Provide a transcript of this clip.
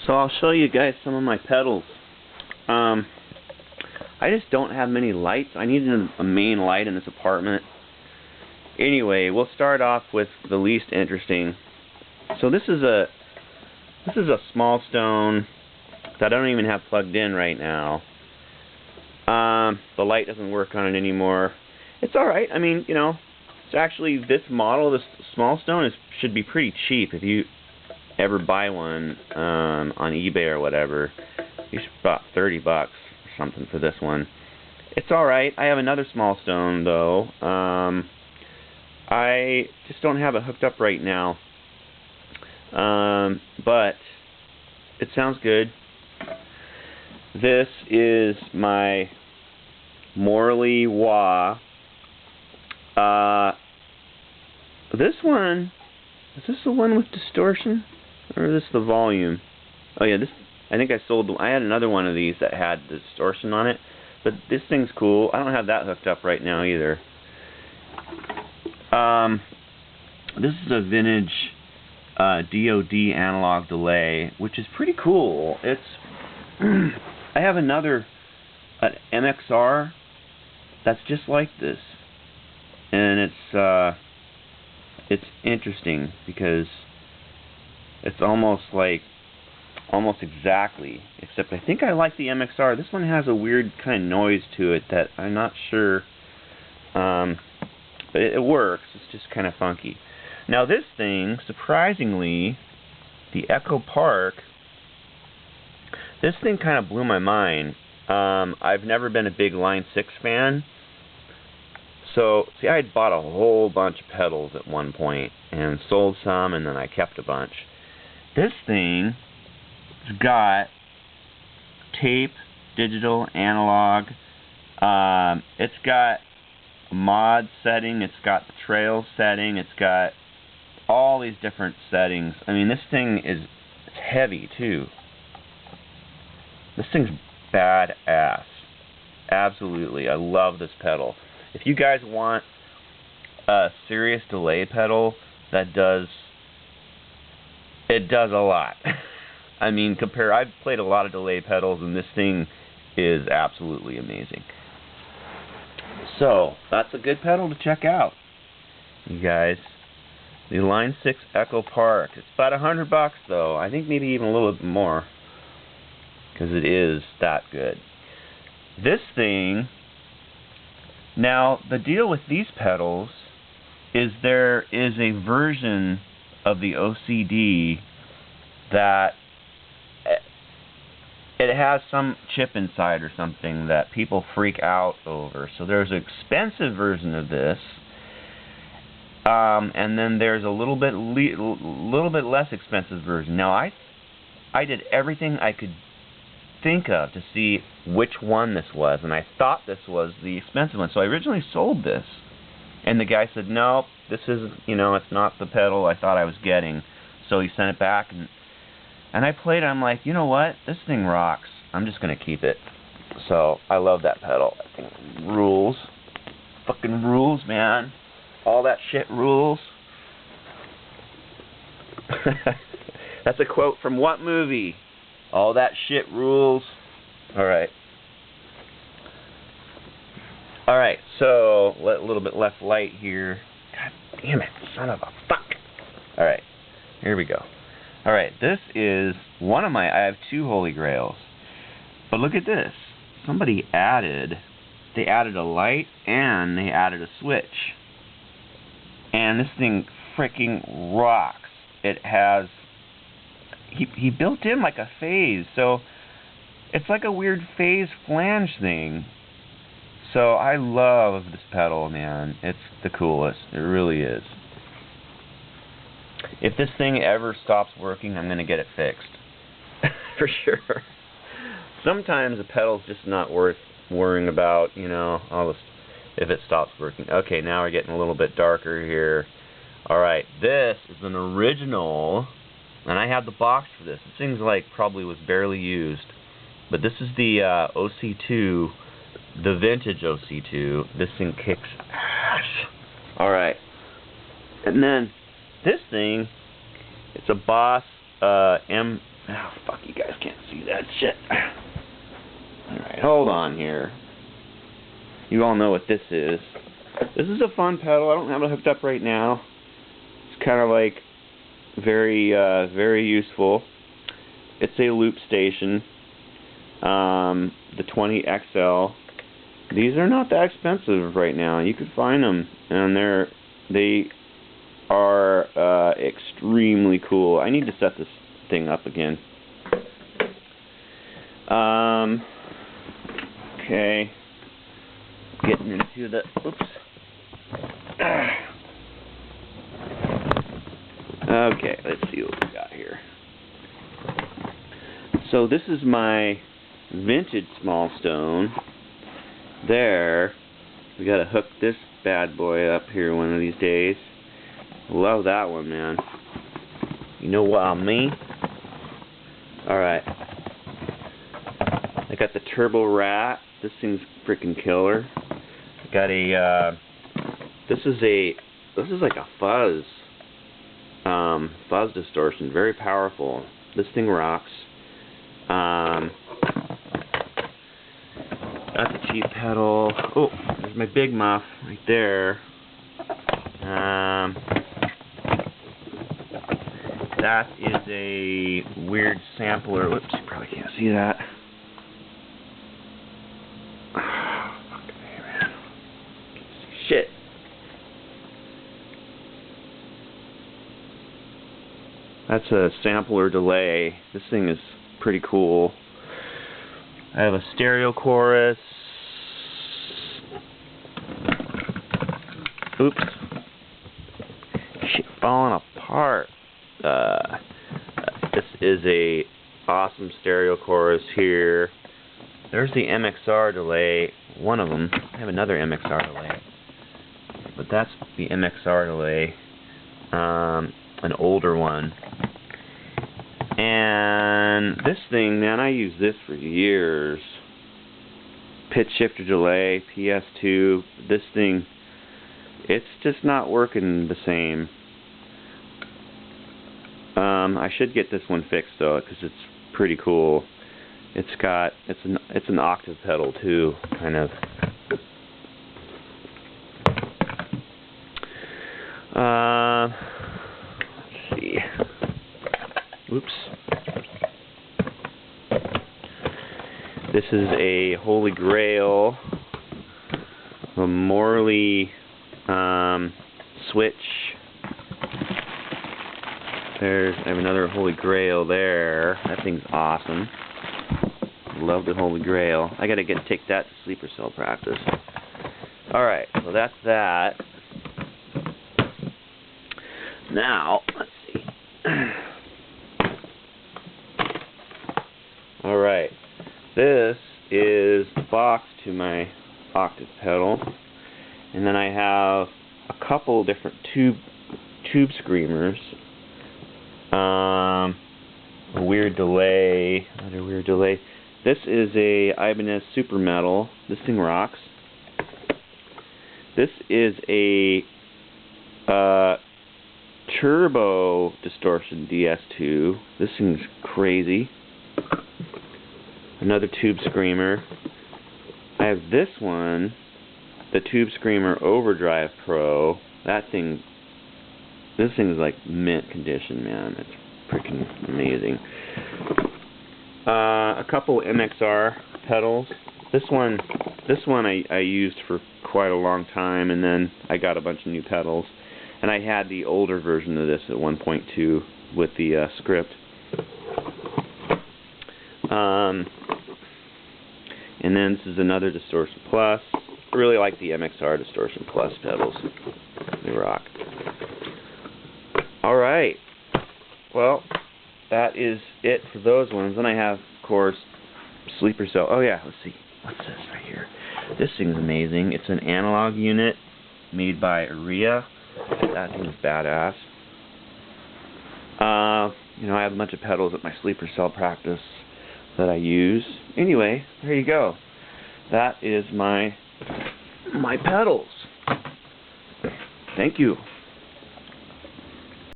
So I'll show you guys some of my pedals. I just don't have many lights. I need a main light in this apartment. Anyway, we'll start off with the least interesting. So this is a small stone that I don't even have plugged in right now. The light doesn't work on it anymore. It's alright. I mean, you know, it's actually, this model, this small stone, should be pretty cheap if you ever buy one on eBay or whatever. You should about $30 or something for this one. It's alright. I have another small stone though. I just don't have it hooked up right now. But it sounds good. This is my Morley Wah. This one, is this the one with distortion? Or is this the volume? Oh yeah, this, I think I had another one of these that had distortion on it. But this thing's cool. I don't have that hooked up right now either. This is a vintage DOD analog delay, which is pretty cool. It's I have another MXR that's just like this, and it's interesting because it's almost exactly, except I think I like the MXR. This one has a weird kind of noise to it that I'm not sure, but it works. It's just kind of funky. Now this thing, surprisingly, the Echo Park, this thing kind of blew my mind. I've never been a big Line 6 fan. So, see, I had bought a whole bunch of pedals at one point and sold some, and then I kept a bunch. This thing's got tape, digital, analog. It's got a mod setting. It's got the trail setting. It's got all these different settings. I mean, this thing it's heavy too. This thing's badass. Absolutely, I love this pedal. If you guys want a serious delay pedal that does a lot. I mean, I've played a lot of delay pedals, and this thing is absolutely amazing. So, that's a good pedal to check out, you guys. The Line 6 Echo Park. It's about $100 though. I think maybe even a little bit more, because it is that good. This thing, now the deal with these pedals is there is a version of the OCD that it has some chip inside or something that people freak out over. So there's an expensive version of this, and then there's a little bit less expensive version. Now I did everything I could think of to see which one this was, and I thought this was the expensive one. So I originally sold this, and the guy said, "No, this is, it's not the pedal I thought I was getting." So he sent it back, and I played it. I'm like, you know what? This thing rocks. I'm just gonna keep it. So I love that pedal. That thing rules. Fucking rules, man. All that shit rules. That's a quote from what movie? All that shit rules. Alright. Alright, so a little bit less light here. God damn it, son of a fuck. Alright, here we go. Alright, this is one of I have two Holy Grails. But look at this. They added a light and they added a switch. And this thing freaking rocks. It has, he built in like a phase, so it's like a weird phase flange thing. So I love this pedal, man. It's the coolest. It really is. If this thing ever stops working, I'm going to get it fixed. For sure. Sometimes a pedal's just not worth worrying about, all this, if it stops working. Okay, now we're getting a little bit darker here. Alright, this is an original, and I have the box for this. This thing's probably was barely used. But this is the OC2, the vintage OC2. This thing kicks ass. Alright. And then this thing, it's a Boss guys can't see that shit. Alright, hold on here. You all know what this is. This is a fun pedal. I don't have it hooked up right now. It's kind of like very useful. It's a loop station. The 20XL. These are not that expensive right now. You can find them, and they are extremely cool. I need to set this thing up again. Okay. Getting into the Okay, let's see what we got here. So this is my vintage small stone. There, we gotta hook this bad boy up here one of these days. Love that one, man. You know what I mean? Alright. I got the Turbo Rat. This thing's freaking killer. I got a this is like a fuzz distortion, very powerful. This thing rocks. Got the cheap pedal. Oh, there's my big muff right there. That is a weird sampler. Whoops, you probably can't see that. Fucking A, man. Can't see shit. That's a sampler delay. This thing is pretty cool. I have a stereo chorus. Oops. Shit, falling apart. This is a awesome stereo chorus here. There's the MXR delay, one of them. I have another MXR delay, but that's the MXR delay, an older one. And this thing, man, I use this for years. Pitch shifter delay, PS2. This thing, it's just not working the same. I should get this one fixed though, because it's pretty cool. It's an octave pedal too, kind of. Let's see. Oops. This is a Holy Grail, a Morley switch. I have another Holy Grail there. That thing's awesome. Love the Holy Grail. I gotta take that to sleeper cell practice. Alright, so that's that. Now, let's see. Alright, this is the box to my octave pedal. And then I have a couple different tube screamers. A weird delay, another weird delay. This is a Ibanez Super Metal. This thing rocks. This is a Turbo Distortion DS2. This thing's crazy. Another Tube Screamer. I have this one, the Tube Screamer Overdrive Pro. This thing is like mint condition, man. It's freaking amazing. A couple MXR pedals. This one I used for quite a long time, and then I got a bunch of new pedals. And I had the older version of this at 1.2 with the script. And then this is another Distortion Plus. I really like the MXR Distortion Plus pedals. They rock. Alright. Well, that is it for those ones. Then I have, of course, Sleeper Cell. Oh yeah, let's see. What's this right here? This thing's amazing. It's an analog unit made by Aria. That thing's badass. You know, I have a bunch of pedals at my Sleeper Cell practice that I use. Anyway, there you go. That is my pedals. Thank you.